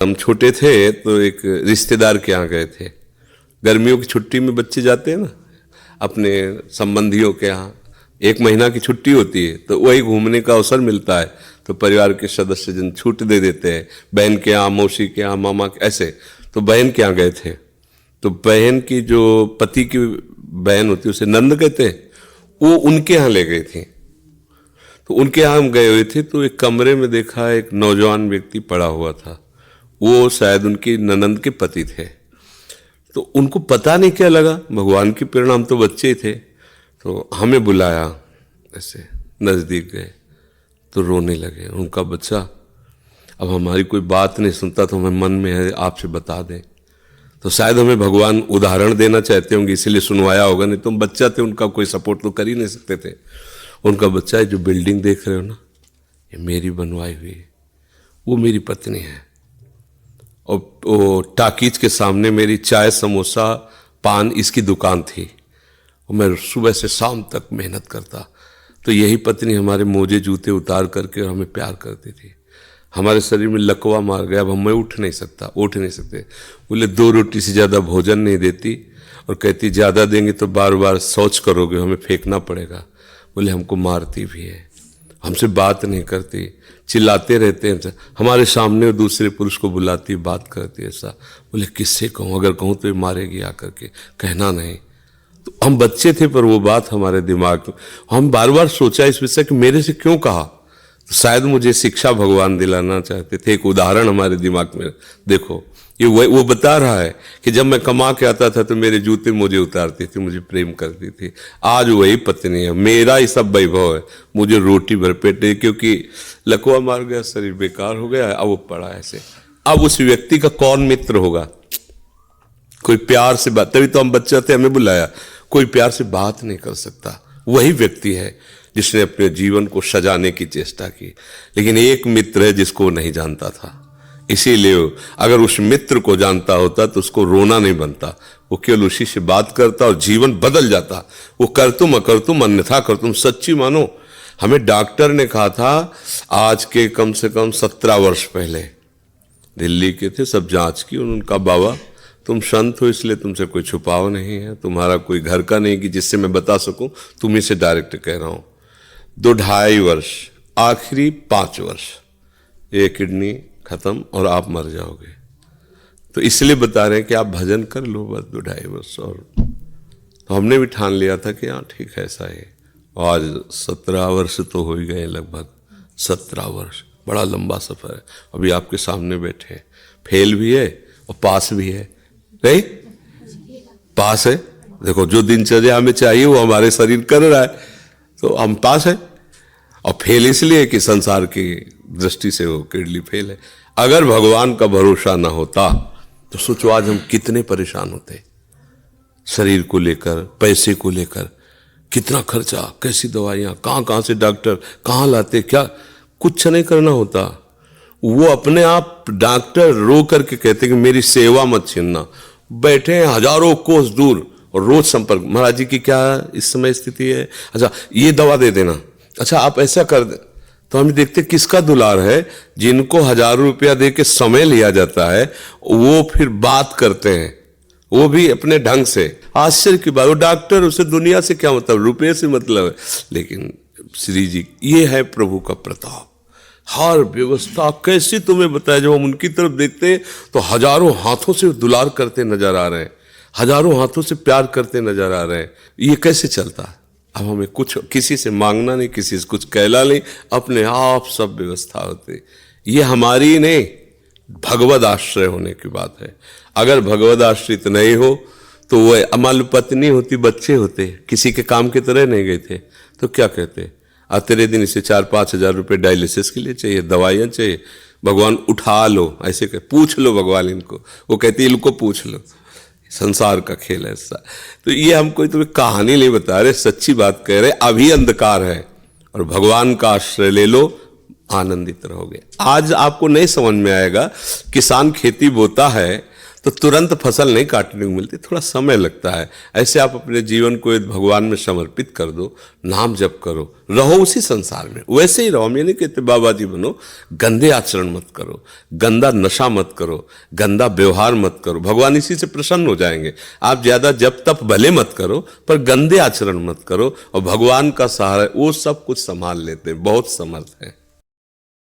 हम छोटे थे तो एक रिश्तेदार के यहाँ गए थे। गर्मियों की छुट्टी में बच्चे जाते हैं ना अपने संबंधियों के यहाँ, 1 महीना की छुट्टी होती है तो वही घूमने का अवसर मिलता है, तो परिवार के सदस्य जन छूट दे देते हैं, बहन के यहाँ, मौसी के यहाँ, मामा के, ऐसे। तो बहन के यहाँ गए थे, तो बहन की जो पति की बहन होती है उसे नंद कहते हैं, वो उनके यहाँ ले गई थी। तो उनके यहाँ हम गए हुए थे तो एक कमरे में देखा एक नौजवान व्यक्ति पड़ा हुआ था, वो शायद उनकी ननंद के पति थे। तो उनको पता नहीं क्या लगा, भगवान की प्रेरणा, हम तो बच्चे ही थे, तो हमें बुलाया, ऐसे नज़दीक गए तो रोने लगे। उनका बच्चा अब हमारी कोई बात नहीं सुनता तो हमें मन में है आपसे बता दें, तो शायद हमें भगवान उदाहरण देना चाहते होंगे इसलिए सुनवाया होगा, नहीं तो हम बच्चा थे, उनका कोई सपोर्ट तो कर ही नहीं सकते थे। उनका बच्चा है, जो बिल्डिंग देख रहे हो ना, ये मेरी बनवाई हुई है, वो मेरी पत्नी है, और वो टाकीज के सामने मेरी चाय समोसा पान इसकी दुकान थी, और मैं सुबह से शाम तक मेहनत करता। तो यही पत्नी हमारे मोजे जूते उतार करके और हमें प्यार करती थी। हमारे शरीर में लकवा मार गया, अब मैं उठ नहीं सकते। बोले 2 रोटी से ज़्यादा भोजन नहीं देती, और कहती ज़्यादा देंगे तो बार बार शौच करोगे, हमें फेंकना पड़ेगा। बोले हमको मारती भी है, हमसे बात नहीं करती, चिल्लाते रहते हैं, हमारे सामने दूसरे पुरुष को बुलाती, बात करती ऐसा। बोले किससे कहूँ, अगर कहूँ तो ये मारेगी आकर के, कहना नहीं। तो हम बच्चे थे पर वो बात हमारे दिमाग में, हम बार बार सोचा इस विषय कि मेरे से क्यों कहा, तो शायद मुझे शिक्षा भगवान दिलाना चाहते थे, एक उदाहरण हमारे दिमाग में। देखो ये वो बता रहा है कि जब मैं कमा के आता था तो मेरे जूते मुझे उतारती थी, मुझे प्रेम करती थी। आज वही पत्नी है, मेरा ही सब वैभव है, मुझे रोटी भर पेट है, क्योंकि लकवा मार गया, शरीर बेकार हो गया, अब वो पड़ा ऐसे। अब उस व्यक्ति का कौन मित्र होगा, कोई प्यार से बात, तभी तो हम बच्चे थे, हमें बुलाया, कोई प्यार से बात नहीं कर सकता। वही व्यक्ति है जिसने अपने जीवन को सजाने की चेष्टा की, लेकिन एक मित्र है जिसको नहीं जानता था। इसीलिए अगर उस मित्र को जानता होता तो उसको रोना नहीं बनता, वो केवल उसी से बात करता और जीवन बदल जाता। वो कर तुम अकर तुम अन्यथा कर तुम, सच्ची मानो। हमें डॉक्टर ने कहा था आज के कम से कम 17 वर्ष पहले, दिल्ली के थे, सब जांच की, उनका बाबा तुम संत हो इसलिए तुमसे कोई छुपाव नहीं है, तुम्हारा कोई घर का नहीं कि जिससे मैं बता सकूं, तुम्ही से डायरेक्ट कह रहा हूं। 2-2.5 वर्ष, आखिरी 5 वर्ष, ये किडनी खत्म और आप मर जाओगे। तो इसलिए बता रहे हैं कि आप भजन कर लो बस 2-2.5 वर्ष। और तो हमने भी ठान लिया था कि हाँ ठीक है, ऐसा है। आज 17 वर्ष तो हो ही गए, लगभग 17 वर्ष, बड़ा लंबा सफर है। अभी आपके सामने बैठे, फेल भी है और पास भी है, नहीं पास है। देखो जो दिनचर्या हमें चाहिए वो हमारे शरीर कर रहा है, तो हम पास है। और फेल इसलिए कि संसार की दृष्टि से वो किडनी फेल है। अगर भगवान का भरोसा ना होता तो सोचो आज हम कितने परेशान होते, शरीर को लेकर, पैसे को लेकर, कितना खर्चा, कैसी दवाइयाँ, कहाँ से डॉक्टर कहाँ लाते, क्या कुछ नहीं करना होता। वो अपने आप डॉक्टर रो करके कहते कि मेरी सेवा मत छीनना, बैठे हैं हजारों कोस दूर और रोज संपर्क, महाराज जी की क्या इस समय स्थिति है, अच्छा ये दवा दे देना, अच्छा आप ऐसा कर दे। तो हम देखते किसका दुलार है, जिनको हजारों रुपया दे के समय लिया जाता है, वो फिर बात करते हैं, वो भी अपने ढंग से। आश्चर्य की बात, वो डॉक्टर, उसे दुनिया से क्या मतलब, रुपये से मतलब है। लेकिन श्री जी, ये है प्रभु का प्रताप, हर व्यवस्था कैसी तुम्हें बताया। जब हम उनकी तरफ देखते हैं तो हजारों हाथों से दुलार करते नजर आ रहे हैं, हजारों हाथों से प्यार करते नजर आ रहे हैं। ये कैसे चलता है? अब हमें कुछ किसी से मांगना नहीं, किसी से कुछ कहला नहीं, अपने आप सब व्यवस्था होती। ये हमारी नहीं, भगवद आश्रय होने की बात है। अगर भगवद आश्रित नहीं हो तो वो अमल पत्नी होती, बच्चे होते, किसी के काम की तरह नहीं गए थे, तो क्या कहते, तेरे दिन इसे 4-5 हजार रुपये डायलिसिस के लिए चाहिए, दवाइयाँ चाहिए, भगवान उठा लो, ऐसे कह, पूछ लो भगवान इनको, वो कहती इनको पूछ लो। संसार का खेल है ऐसा। तो ये हम कोई तुम्हें कहानी नहीं बता रहे, सच्ची बात कह रहे। अभी अंधकार है और भगवान का आश्रय ले लो, आनंदित रहोगे। आज आपको नहीं समझ में आएगा, किसान खेती बोता है तो तुरंत फसल नहीं काटने को मिलती, थोड़ा समय लगता है। ऐसे आप अपने जीवन को एक भगवान में समर्पित कर दो, नाम जप करो, रहो उसी संसार में, वैसे ही रहो। हम ये नहीं कहते बाबा जी बनो, गंदे आचरण मत करो, गंदा नशा मत करो, गंदा व्यवहार मत करो, भगवान इसी से प्रसन्न हो जाएंगे। आप ज्यादा जप तप भले मत करो, पर गंदे आचरण मत करो, और भगवान का सहारा वो सब कुछ संभाल लेते हैं, बहुत समर्थ है।